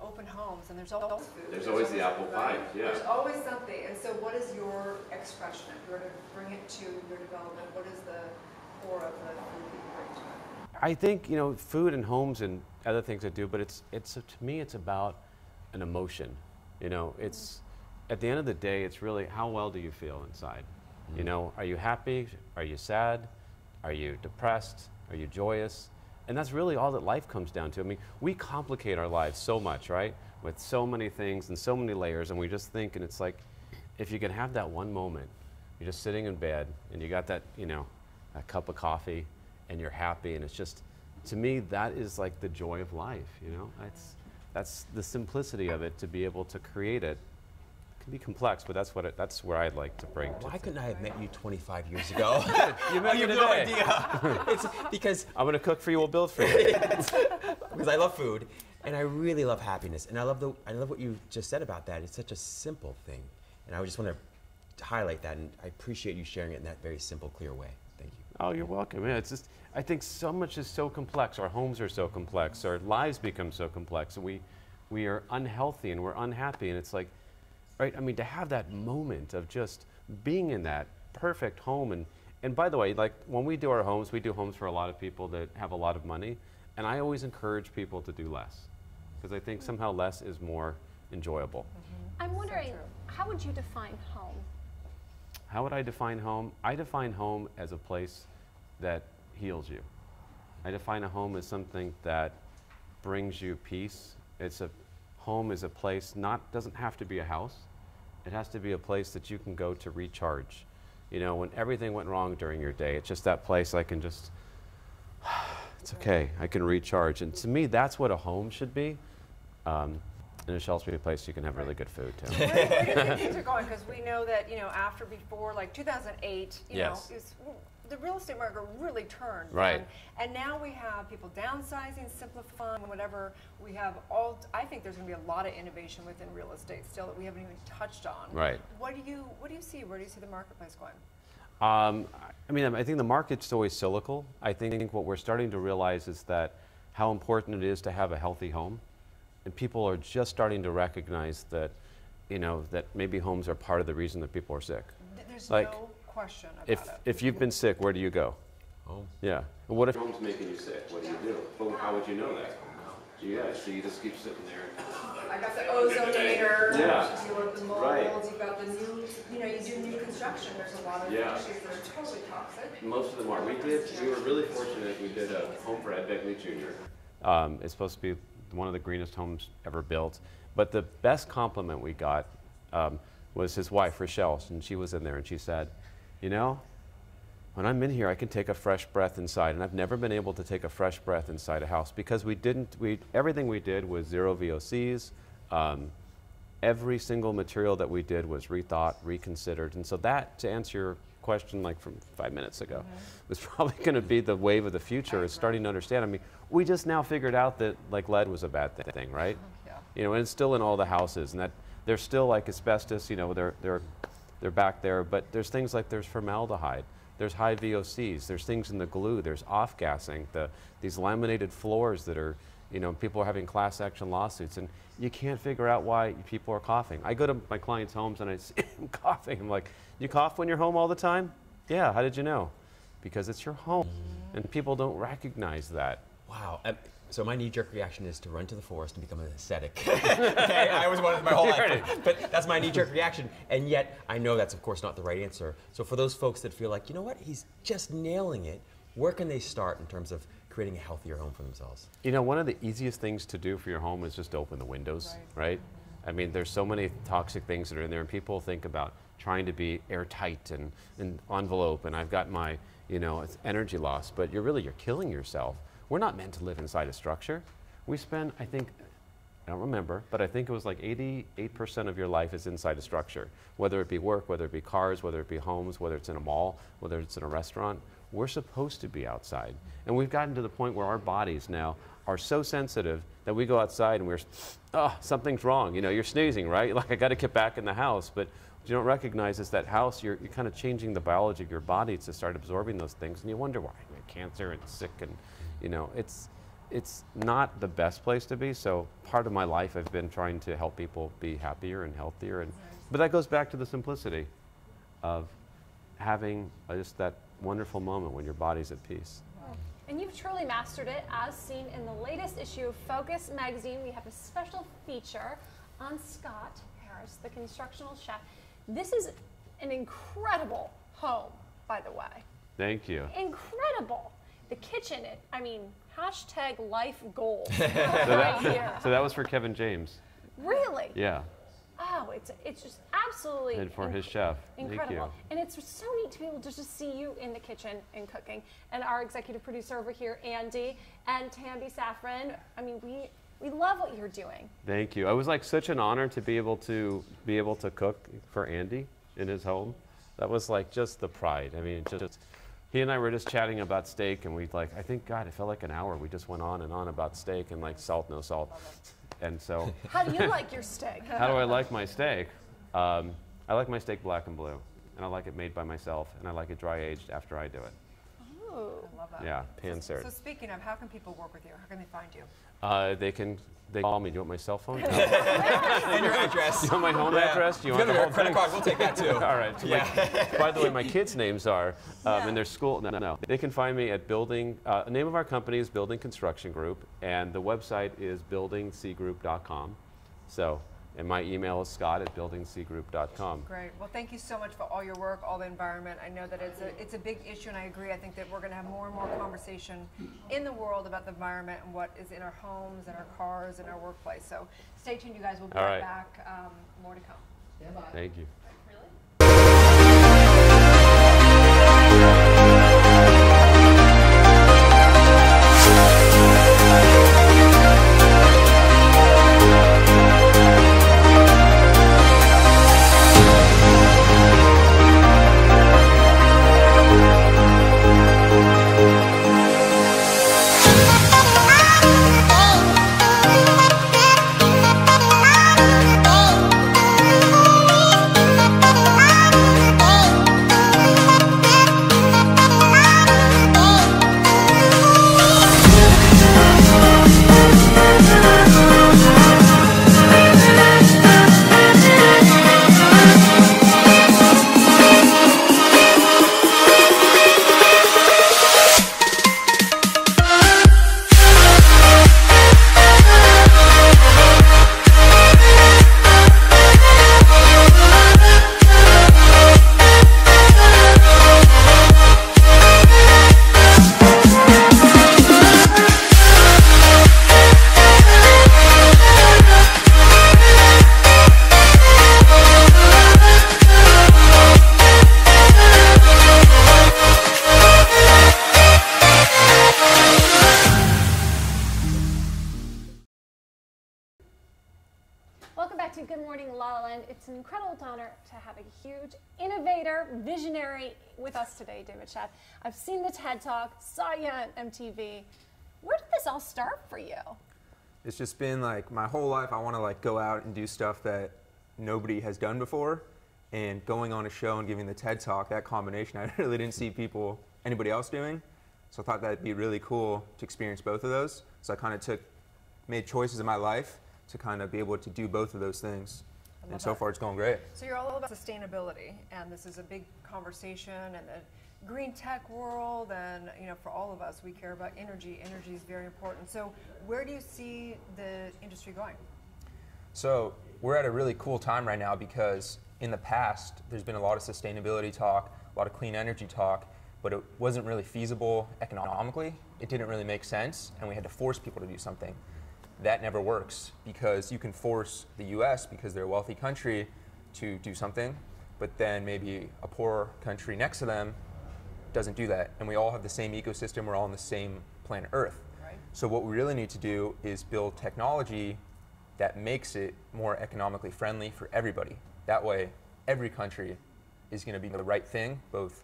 open homes and there's always food. There's always the apple pie. Yeah. There's always something. And so, what is your expression? If you were to bring it to your development, what is the core of the food that you bring to it? I think, you know, food and homes and other things I do, but it's to me, it's about an emotion. You know, it's, at the end of the day, it's really how well do you feel inside? You know, are you happy? Are you sad? Are you depressed? Are you joyous? And that's really all that life comes down to. I mean, we complicate our lives so much, right? With so many things and so many layers, and we just think, and it's like, if you can have that one moment, you're just sitting in bed, and you got that, you know, a cup of coffee, and you're happy, and it's just, to me, that is like the joy of life, you know? That's the simplicity of it, to be able to create it. Can be complex, but that's where I'd like to bring. Why couldn't I have met you 25 years ago? You met me have today. no idea. It's because I'm gonna cook for you. We'll build for you. Because I love food, and I really love happiness, and I love what you just said about that. It's such a simple thing, and I just want to highlight that, and I appreciate you sharing it in that very simple, clear way. Thank you. Oh, you're welcome. Yeah, it's just, I think so much is so complex. Our homes are so complex. Our lives become so complex, and we are unhealthy and we're unhappy, and it's like, right, I mean, to have that moment of just being in that perfect home. And by the way, like when we do our homes, we do homes for a lot of people that have a lot of money. And I always encourage people to do less, because I think somehow less is more enjoyable. I'm wondering, how would you define home? How would I define home? I define home as a place that heals you. I define a home as something that brings you peace. Home is a place, doesn't have to be a house. It has to be a place that you can go to recharge. You know, when everything went wrong during your day, it's just that place I can just, it's okay, I can recharge. And to me, that's what a home should be. And it should also be a place you can have really good food too. Where do you think things are going? Because we know that, you know, before like 2008, you know, the real estate market really turned. Right. And now we have people downsizing, simplifying, whatever. We have I think there's going to be a lot of innovation within real estate still that we haven't even touched on. Right. What do you see? Where do you see the marketplace going? I mean, I think the market's always cyclical. I think what we're starting to realize is that how important it is to have a healthy home. And people are just starting to recognize that, you know, that maybe homes are part of the reason that people are sick. There's like, no question about it. If you've been sick, where do you go? Home. Yeah. And what if home's making you sick? What do you do? Well, how would you know that? So you just keep sitting there. I got the ozonator. Yeah. You deal with the molds. Right. You've got the new, you know, you do new construction. There's a lot of issues that are totally toxic. Most of them are. We were really fortunate. We did a home for Ed Begley Jr. It's supposed to be one of the greenest homes ever built. But the best compliment we got was his wife, Rochelle, and she was in there and she said, you know, when I'm in here, I can take a fresh breath inside, and I've never been able to take a fresh breath inside a house because everything we did was zero VOCs. Every single material that we did was rethought, reconsidered, and so that, to answer your question like from 5 minutes ago, was probably going to be the wave of the future, is starting to understand. I mean, we just now figured out that like lead was a bad thing, right? Yeah. You know, and it's still in all the houses, and that there's still like asbestos, you know, they're back there, but there's things like there's formaldehyde. There's high VOCs, there's things in the glue, there's off-gassing, these laminated floors that are, you know, people are having class action lawsuits, and you can't figure out why people are coughing. I go to my clients' homes and I see them coughing. I'm like, you cough when you're home all the time? Yeah, how did you know? Because it's your home, and people don't recognize that. Wow. So my knee-jerk reaction is to run to the forest and become an ascetic. Okay, I always wanted my whole life, but that's my knee-jerk reaction, and yet I know that's of course not the right answer. So for those folks that feel like, you know what, he's just nailing it, where can they start in terms of creating a healthier home for themselves? You know, one of the easiest things to do for your home is just open the windows, right? I mean, there's so many toxic things that are in there, and people think about trying to be airtight and envelope, and I've got my, you know, it's energy loss, but you're killing yourself. We're not meant to live inside a structure. We spend, I think, I don't remember, but I think it was like 88% of your life is inside a structure. Whether it be work, whether it be cars, whether it be homes, whether it's in a mall, whether it's in a restaurant, we're supposed to be outside. And we've gotten to the point where our bodies now are so sensitive that we go outside and something's wrong. You know, you're sneezing, right? Like, I gotta get back in the house. But what you don't recognize is that house, you're kind of changing the biology of your body to start absorbing those things, and you wonder why. You have cancer and sick, and you know, it's not the best place to be. So part of my life I've been trying to help people be happier and healthier, but that goes back to the simplicity of having just that wonderful moment when your body's at peace. And you've truly mastered it, as seen in the latest issue of Focus magazine. We have a special feature on Scott Harris, the constructional chef. This is an incredible home, by the way. Thank you. Incredible. The kitchen, I mean, hashtag life goals So right here. So that was for Kevin James. Really? Yeah. Oh, it's just absolutely And for his chef. incredible. Thank you. And it's so neat to be able to just see you in the kitchen and cooking. And our executive producer over here, Andy, and Tambi Saffron. I mean, we love what you're doing. Thank you. It was like such an honor to be able to cook for Andy in his home. That was like just the pride. I mean, just he and I were just chatting about steak, and we I think, God, it felt like an hour. We just went on and on about steak and like salt, no salt. And so. How do you like your steak? How do I like my steak? I like my steak black and blue, and I like it made by myself, and I like it dry aged after I do it. Ooh. I love that. Yeah, pan-seared. So speaking of, how can people work with you? How can they find you? They call me. Do you want my cell phone? And your address. Do you want my home address? Do you want the whole credit thing? card? We'll take that too. All right. Yeah. By the way, my kids' names are in their school. No. They can find me at Building. The name of our company is Building Construction Group, and the website is buildingcgroup.com. So, and my email is scott@buildingcgroup.com. Great. Well, thank you so much for all your work, all the environment. I know that it's a big issue, and I agree. I think that we're going to have more and more conversation in the world about the environment and what is in our homes and our cars and our workplace. So stay tuned, you guys. We'll be right back. More to come. Thank you. Welcome back to Good Morning La La Land. It's an incredible honor to have a huge innovator, visionary with us today, David Sheff. I've seen the TED Talk, saw you on MTV. Where did this all start for you? It's just been like my whole life I want to like go out and do stuff that nobody has done before, and going on a show and giving the TED Talk, that combination I really didn't see anybody else doing. So I thought that'd be really cool to experience both of those. So I kind of made choices in my life to kind of be able to do both of those things. And so far it's going great. So you're all about sustainability, and this is a big conversation in the green tech world, and for all of us, we care about energy. Energy is very important. So where do you see the industry going? So we're at a really cool time right now, because in the past there's been a lot of sustainability talk, a lot of clean energy talk, but it wasn't really feasible economically. It didn't really make sense, and we had to force people to do something. That never works, because you can force the US, because they're a wealthy country, to do something, but then maybe a poor country next to them doesn't do that. And we all have the same ecosystem, we're all on the same planet Earth. Right. So what we really need to do is build technology that makes it more economically friendly for everybody. That way, every country is going to be the right thing, both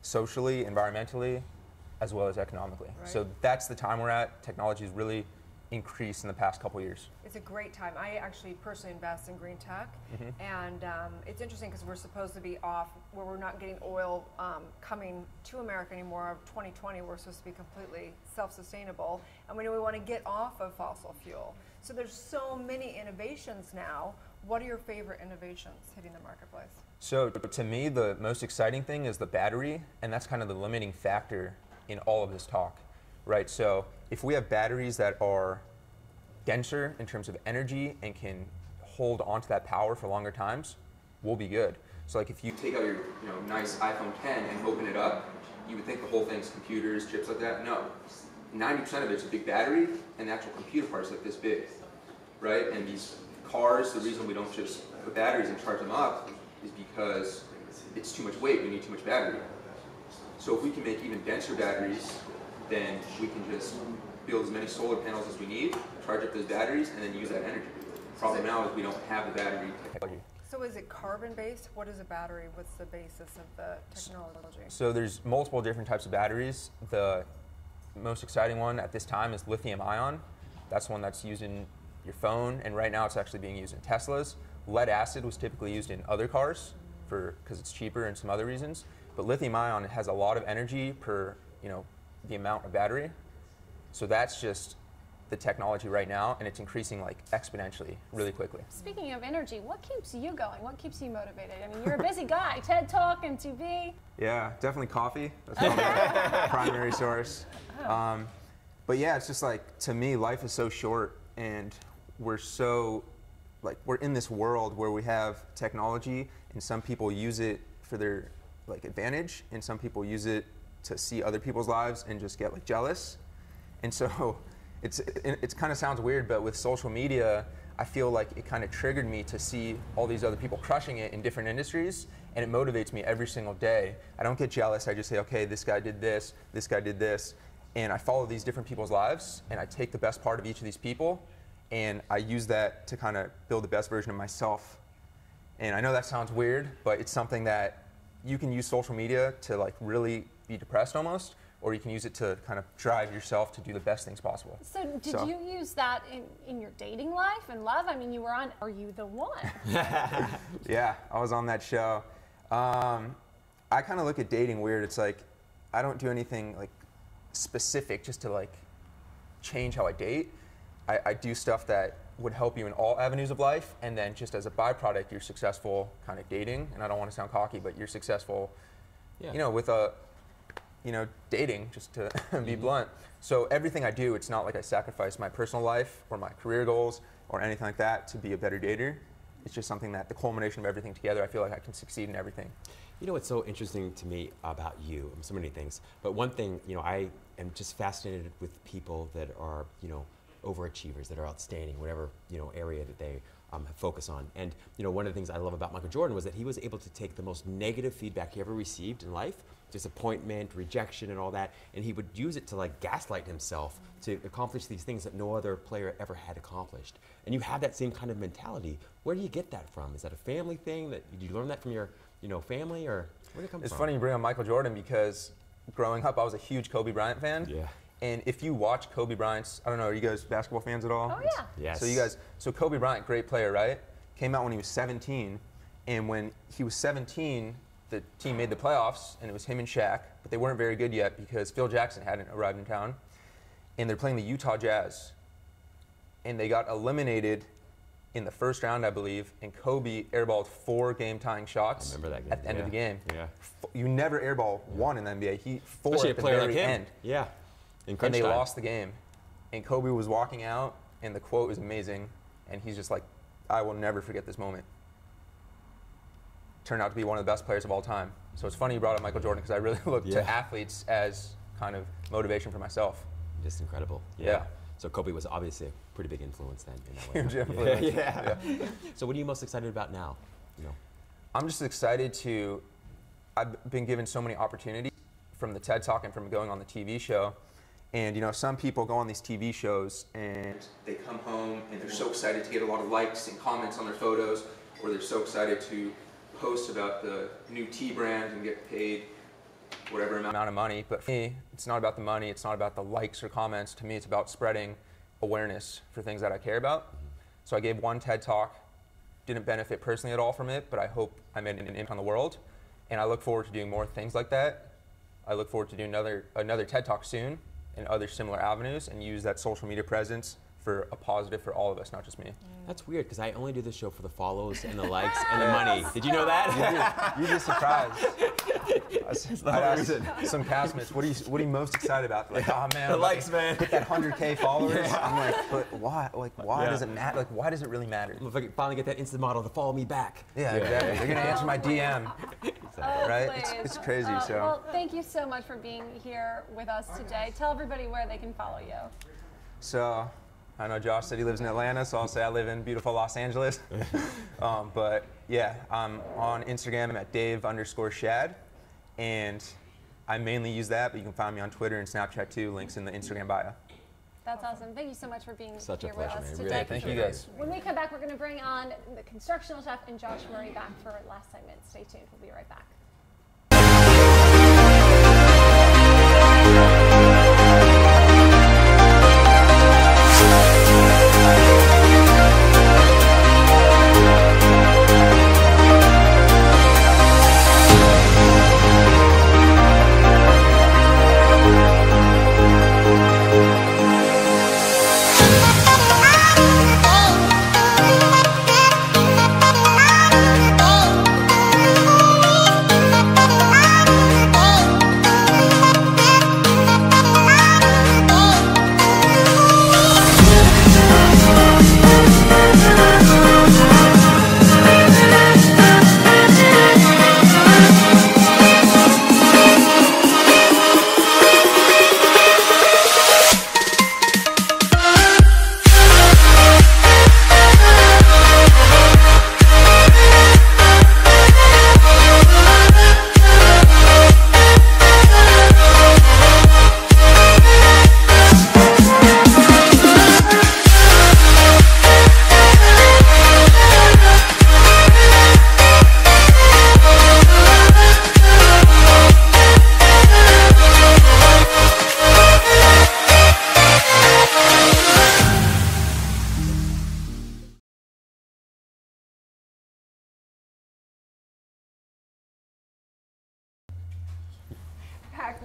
socially, environmentally, as well as economically. Right. So that's the time we're at. Technology is really increased in the past couple years. It's a great time. I actually personally invest in green tech, and it's interesting because we're supposed to be off, where we're not getting oil coming to America anymore. Of 2020, we're supposed to be completely self-sustainable, and we know we want to get off of fossil fuel. So there's so many innovations now. What are your favorite innovations hitting the marketplace? So to me, the most exciting thing is the battery, and that's kind of the limiting factor in all of this talk, right? So if we have batteries that are denser in terms of energy and can hold onto that power for longer times, we'll be good. So like if you take out your nice iPhone 10 and open it up, you would think the whole thing's computers, chips like that. No, 90% of it's a big battery, and the actual computer part is like this big, right? And these cars, the reason we don't just put batteries and charge them up is because it's too much weight, we need too much battery. So if we can make even denser batteries, then we can just build as many solar panels as we need, charge up those batteries, and then use that energy. The problem now is we don't have the battery technology. So is it carbon-based? What is a battery? What's the basis of the technology? So there's multiple different types of batteries. The most exciting one at this time is lithium-ion. That's one that's used in your phone, and right now it's actually being used in Teslas. Lead acid was typically used in other cars because it's cheaper and some other reasons. But lithium-ion has a lot of energy per the amount of battery. So that's just the technology right now, and it's increasing like exponentially, really quickly. Speaking of energy, what keeps you going? What keeps you motivated? I mean, you're a busy guy. TED Talk and TV. Yeah, definitely coffee. That's probably my primary source. But yeah, it's just like, to me, life is so short, and we're in this world where we have technology, and some people use it for their advantage, and some people use it to see other people's lives and just get jealous. And so it kind of sounds weird, but with social media, I feel like it kind of triggered me to see all these other people crushing it in different industries, and it motivates me every single day. I don't get jealous. I just say, okay, this guy did this did this, and I follow these different people's lives, and I take the best part of each of these people, and I use that to kind of build the best version of myself. And I know that sounds weird, but it's something that you can use social media to really be depressed almost, or you can use it to kind of drive yourself to do the best things possible. So did you use that in your dating life and love? I mean, you were on Are You the One? Yeah, I was on that show. I kind of look at dating weird. It's like, I don't do anything specific just to change how I date. I do stuff that would help you in all avenues of life, and then just as a byproduct, you're successful kind of dating. And I don't want to sound cocky, but you're successful, with dating, just to be blunt. So everything I do, it's not like I sacrifice my personal life or my career goals or anything like that to be a better dater. It's just something that the culmination of everything together, I feel like I can succeed in everything. You know what's so interesting to me about you, so many things, but one thing, I am just fascinated with people that are, overachievers, that are outstanding, whatever, area that they focus on. And, one of the things I love about Michael Jordan was that he was able to take the most negative feedback he ever received in life, disappointment, rejection, and all that, and he would use it to gaslight himself to accomplish these things that no other player ever had accomplished. And you have that same kind of mentality. Where do you get that from? Is that a family thing? Did you learn that from your family, or where did it come from? It's funny you bring up Michael Jordan, because growing up I was a huge Kobe Bryant fan. Yeah. And if you watch Kobe Bryant's, I don't know, are you guys basketball fans at all? Oh yeah. Yes. So Kobe Bryant, great player, right? Came out when he was 17, and when he was 17, the team made the playoffs, and it was him and Shaq, but they weren't very good yet because Phil Jackson hadn't arrived in town, and they're playing the Utah Jazz, and they got eliminated in the first round, I believe, and Kobe airballed 4 game-tying shots at the end of the game. Yeah. You never airball one in the NBA. Four Especially at the a player very like him. end. Yeah. And they lost the game. And Kobe was walking out, and the quote is amazing, and he's just like, I will never forget this moment. Turned out to be one of the best players of all time. So it's funny you brought up Michael Jordan, because I really look to athletes as kind of motivation for myself. Just incredible. Yeah. So Kobe was obviously a pretty big influence then in that way. Huge influence. Yeah. So what are you most excited about now? I'm just excited I've been given so many opportunities from the TED Talk and from going on the TV show. And some people go on these TV shows and they come home and they're so excited to get a lot of likes and comments on their photos, or they're so excited to post about the new tea brand and get paid whatever amount of money. But for me, it's not about the money, it's not about the likes or comments. To me, it's about spreading awareness for things that I care about. So I gave one TED Talk, didn't benefit personally at all from it, but I hope I made an impact on the world. And I look forward to doing more things like that. I look forward to doing another TED Talk soon in other similar avenues, and use that social media presence for a positive for all of us, not just me. That's weird because I only do this show for the follows and the likes and the money. Did you know that? You'd be surprised. I asked some castmates, what are you most excited about? Like, oh man, the likes, man. Hit that 100K followers. I'm like, but why? Like, why does it matter? Like, why does it really matter? If I can finally get that instant model to follow me back. Yeah, exactly. They're gonna answer my DM. Right? It's crazy. So. Well, thank you so much for being here with us today. Tell everybody where they can follow you. So, I know Josh said he lives in Atlanta, so I'll say I live in beautiful Los Angeles. But yeah, I'm on Instagram at Dave_Shad, and I mainly use that, but you can find me on Twitter and Snapchat too. Links in the Instagram bio. That's awesome. Thank you so much for being Such a here pleasure, with us man. today. Really, thank you guys. When we come back, we're going to bring on the constructional chef and Josh Murray back for our last segment. Stay tuned. We'll be right back.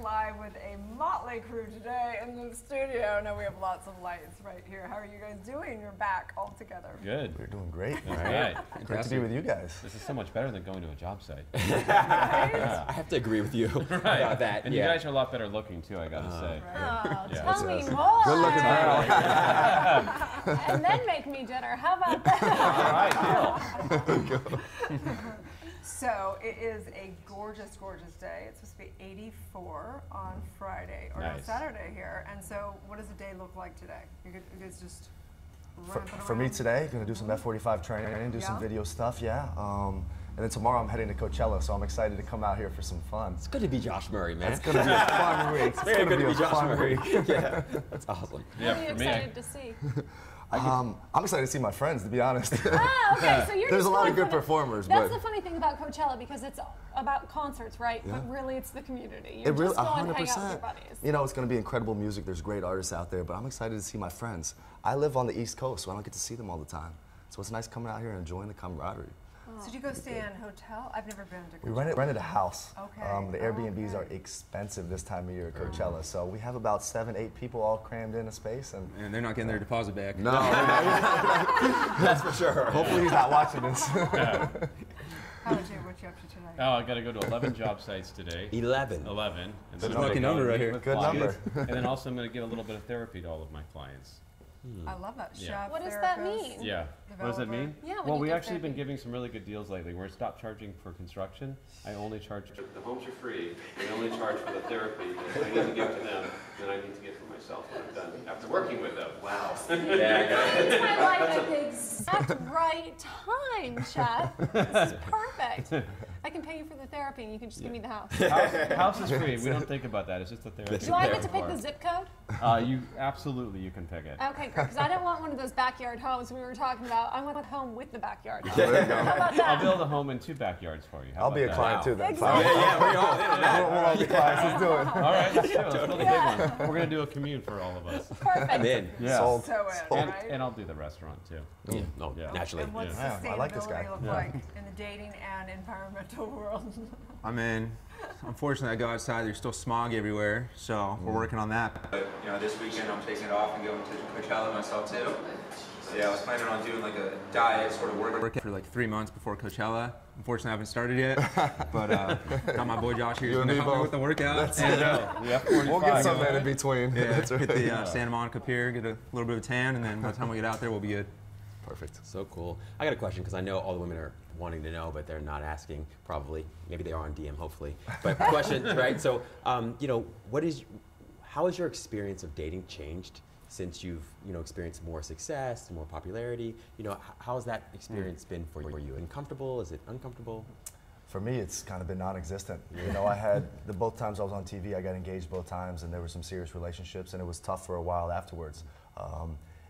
Live with a motley crew today in the studio. Now we have lots of lights right here. How are you guys doing? You're back all together. Good. We're doing great. All right. Great to be with you guys. This is so much better than going to a job site. I have to agree with you about that. And you guys are a lot better looking too, I gotta say. Oh, Yeah. tell me more. Good looking And then make me dinner. How about that? All right, deal. So it is a gorgeous, gorgeous day. It's supposed to be 84 on Friday or on Saturday here. And so what does the day look like today? You guys just for me today, gonna do some F45 training, do some video stuff, and then tomorrow I'm heading to Coachella, so I'm excited to come out here for some fun. It's good to be Josh Murray, man. It's gonna be a fun week. It's very good to be Josh Murray. Yeah, that's awesome. What are you excited to see? I'm excited to see my friends, to be honest. Ah, okay, so you're There's just a lot going of good for performers, That's but the funny thing about Coachella, because it's about concerts, right? Yeah. But really, it's the community. it You're really, just going 100%. to hang out with your buddies. You know, it's going to be incredible music. There's great artists out there, but I'm excited to see my friends. I live on the East Coast, so I don't get to see them all the time. So it's nice coming out here and enjoying the camaraderie. So did you go stay in a hotel? I've never been to Coachella. We rented a house. Okay. The Airbnbs are expensive this time of year at Coachella, so we have about 7, 8 people all crammed in a space, and they're not getting their deposit back. No, that's for sure. Hopefully he's not watching this. Yeah. How would you, what you up to tonight? Oh, I got to go to 11 job sites today. 11. 11. And Good lucky number right here. Good number. And then also I'm going to give a little bit of therapy to all of my clients. I love that. Yeah. Chef, What does that therapist, mean? Yeah. What does that mean? Yeah, when well, you we've give actually been therapy. giving some really good deals lately. We're stopped charging for construction. I only charge. The homes are free. I only charge for the therapy. I need to give to them, then I need to give for myself when I'm done after working with them. Wow. It's my life at the exact right time, Chef. This is perfect. I can pay you for the therapy, and you can just give me the house. House is free. We don't think about that. It's just the therapy. Do I get to pick the zip code? You absolutely you can pick it. Okay, great. Because I don't want one of those backyard homes we were talking about. I want a home with the backyard. There you go. How about that? I'll build a home in 2 backyards for you. How I'll about be a that? client too then. Exactly. We'll all be clients. Let's do it. All right, let's do it. Let's build a big one. We're going to do a commune for all of us. Perfect. I'm in. Yeah. Sold. So in, And, right? and I'll do the restaurant too. Yeah, no, naturally. And what's Yeah, I like this guy. sustainability look like in the dating and environmental world? I mean, unfortunately, I go outside, there's still smog everywhere, so we're working on that. But, you know, this weekend I'm taking it off and going to Coachella myself too. So yeah, I was planning on doing like a diet sort of workout for like 3 months before Coachella. Unfortunately, I haven't started yet, but got my boy Josh here. He's going to help me with the workout. We'll get something in between. Yeah, hit the Santa Monica Pier, get a little bit of a tan, and then by the time we get out there, we'll be good. Perfect. So cool. I got a question because I know all the women are wanting to know, but they're not asking. Probably, maybe they are on DM. Hopefully, but question, right? So, you know, how has your experience of dating changed since you've experienced more success, more popularity? You know, how has that experience been for you? Uncomfortable? Is it uncomfortable? For me, it's kind of been non-existent. You know, I had both times I was on TV, I got engaged both times, and there were some serious relationships, and it was tough for a while afterwards.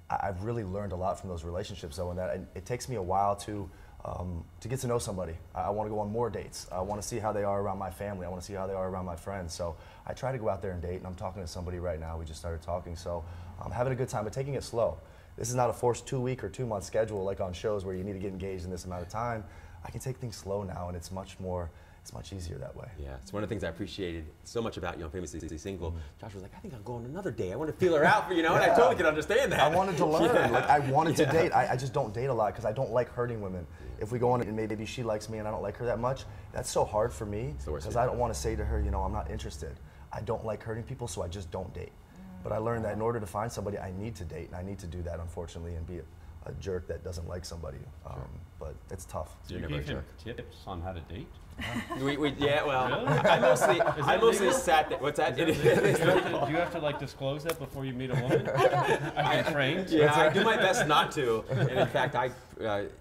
I've really learned a lot from those relationships, though, and that it takes me a while to get to know somebody. I want to go on more dates. I want to see how they are around my family. I want to see how they are around my friends. So I try to go out there and date, and I'm talking to somebody right now. We just started talking, so I'm having a good time, but taking it slow. This is not a forced 2-week or 2-month schedule like on shows where you need to get engaged in this amount of time. I can take things slow now, and it's much easier that way. Yeah, it's one of the things I appreciated so much about you on Famously Single. Josh was like, I think I'll go on another date. I want to feel her out, and I totally can understand that. I wanted to learn. Yeah. Like, I wanted to date. I just don't date a lot because I don't like hurting women. If we go on and maybe she likes me and I don't like her that much, that's so hard for me because I don't want to say to her, I'm not interested. I don't like hurting people, so I just don't date. But I learned that in order to find somebody, I need to date, and I need to do that, unfortunately, and be a jerk that doesn't like somebody. But it's tough. Do you give him tips on how to date? Yeah, well, really? I mostly sat there. What's that? Do you have to like disclose that before you meet a woman? I've been trained. Yeah, I do my best not to. And in fact, I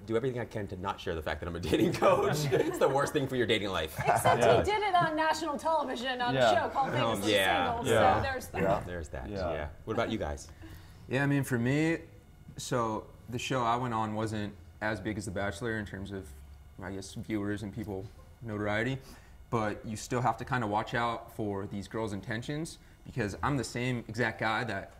do everything I can to not share the fact that I'm a dating coach. It's the worst thing for your dating life. Except he did it on national television on a show called Famously Single. So there's that. Yeah. There's that. Yeah. What about you guys? Yeah, I mean, for me, so the show I went on wasn't as big as The Bachelor in terms of, I guess, viewers and people notoriety, but you still have to kind of watch out for these girls' intentions because I'm the same exact guy that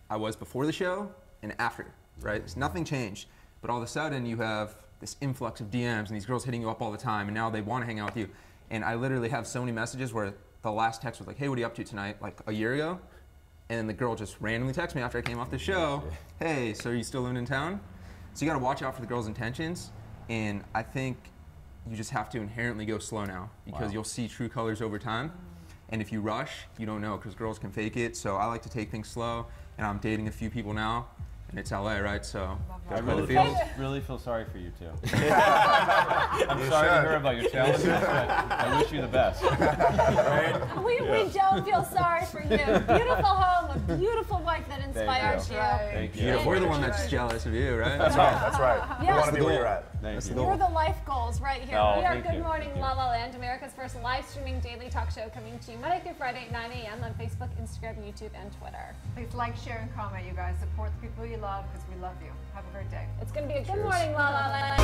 I was before the show and after, right? It's nothing changed, but all of a sudden you have this influx of DMs and these girls hitting you up all the time, and now they want to hang out with you. And I literally have so many messages where the last text was like, hey, what are you up to tonight? Like a year ago. And then the girl just randomly texted me after I came off the show, hey, so are you still living in town? So you got to watch out for the girls' intentions, and I think you just have to inherently go slow now because you'll see true colors over time. And if you rush, you don't know because girls can fake it. So I like to take things slow, and I'm dating a few people now, and it's LA, right? So I really feel sorry for you too. I'm sorry to hear about your challenges, but I wish you the best. Right? We don't feel sorry for you. Beautiful home, a beautiful wife that inspires you. Thank you. We're the one that's jealous of you, right? That's right. That's right. Yes. We want to be where you're at. Thank you. You're the life goals right here. Oh, we are thank Good you. Morning La La Land, America's first live streaming daily talk show coming to you Monday through Friday at 9 a.m. on Facebook, Instagram, YouTube, and Twitter. Please like, share, and comment, you guys. Support the people you love because we love you. Have a great day. It's going to be a Good Morning La La Land.